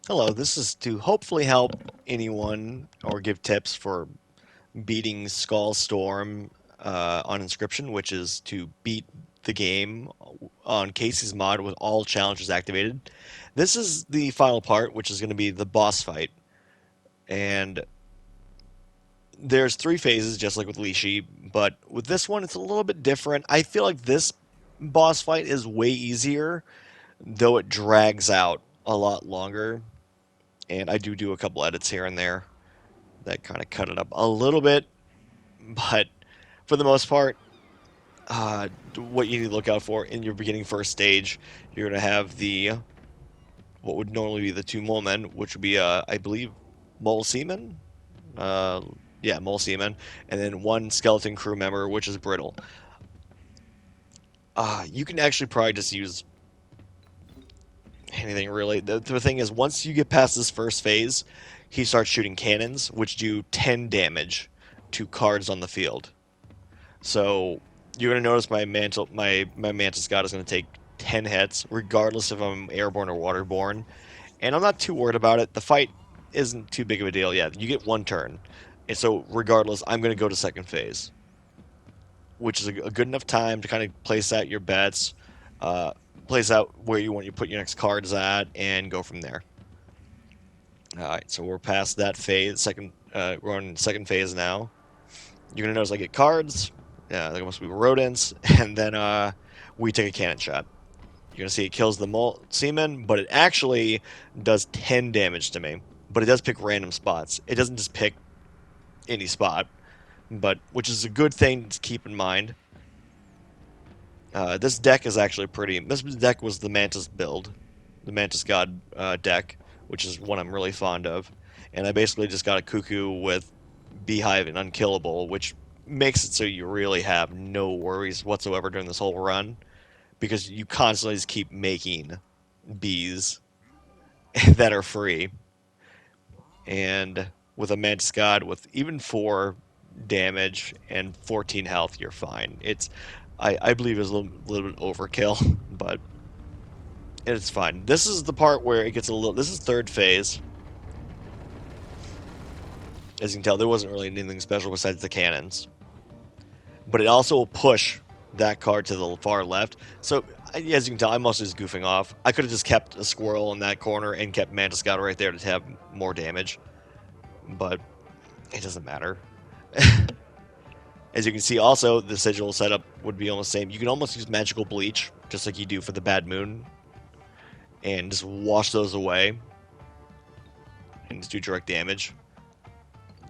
Hello, this is to hopefully help anyone or give tips for beating Skull Storm on Inscription, which is to beat the game on Casey's mod with all challenges activated. This is the final part, which is going to be the boss fight. And there's three phases, just like with Lishi, but with this one, it's a little bit different. I feel like this boss fight is way easier, though it drags out a lot longer. And I do a couple edits here and there that kind of cut it up a little bit, but for the most part, what you need to look out for in your beginning first stage, you're going to have the what would normally be the two mole men, which would be I believe mole seaman, uh, yeah, mole seaman, and then one skeleton crew member, which is brittle. You can actually probably just use anything really. The thing is, once you get past this first phase, he starts shooting cannons, which do 10 damage to cards on the field. So you're gonna notice my Mantis God is gonna take 10 hits, regardless if I'm airborne or waterborne. And I'm not too worried about it. The fight isn't too big of a deal yet. You get one turn. And so regardless, I'm gonna go to second phase, which is a good enough time to kind of place out your bets, uh, place out where you want you to put your next cards at, and go from there. All right, so we're past that phase. We're on second phase now. You're gonna notice I get cards. Yeah, there must be rodents, and then we take a cannon shot. You're gonna see it kills the seaman, but it actually does 10 damage to me. But it does pick random spots. It doesn't just pick any spot, but which is a good thing to keep in mind. This deck is actually pretty. This deck was the Mantis build, the Mantis God deck, which is one I'm really fond of. And I basically just got a Cuckoo with Beehive and Unkillable, which makes it so you really have no worries whatsoever during this whole run because you constantly just keep making bees that are free. And with a Mantis God with even 4 damage and 14 health, you're fine. I believe it's a little bit overkill, but it's fine. This is the part where it gets a little. This is third phase. As you can tell, there wasn't really anything special besides the cannons. But it also will push that card to the far left. So, as you can tell, I'm mostly just goofing off. I could have just kept a squirrel in that corner and kept Mantis God right there to have more damage. But it doesn't matter. As you can see, also, the sigil setup would be almost the same. You can almost use Magical Bleach, just like you do for the Bad Moon, and just wash those away and just do direct damage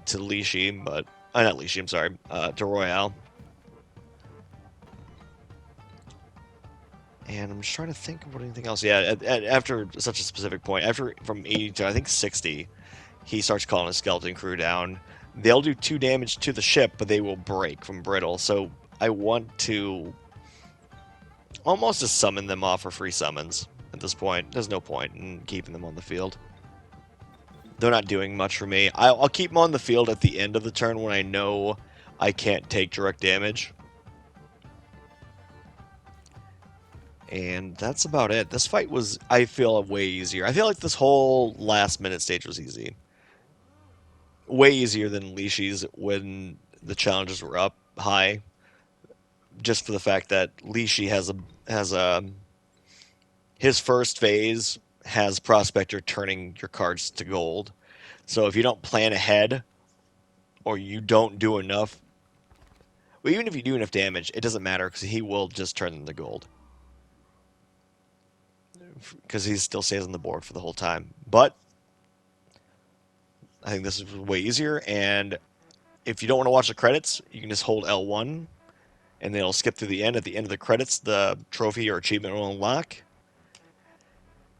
to Lishi, but... not Lishi, I'm sorry. To Royale. And I'm just trying to think of anything else. Yeah, after such a specific point, after from 80 to I think 60, he starts calling his skeleton crew down. They'll do 2 damage to the ship, but they will break from brittle. So I want to almost just summon them off for free summons at this point. There's no point in keeping them on the field. They're not doing much for me. I'll keep them on the field at the end of the turn when I know I can't take direct damage. And that's about it. This fight was, I feel, way easier. I feel like this whole last minute stage was easy. Way easier than Lishi's when the challenges were up high. Just for the fact that Lishi has a his first phase has Prospector turning your cards to gold. So if you don't plan ahead or you don't do enough, well, even if you do enough damage, it doesn't matter because he will just turn them to gold. Because he still stays on the board for the whole time. But I think this is way easier. And if you don't want to watch the credits, you can just hold L1 and then it'll skip through the end. At the end of the credits, the trophy or achievement will unlock.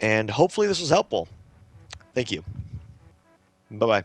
And hopefully this was helpful. Thank you. Bye bye.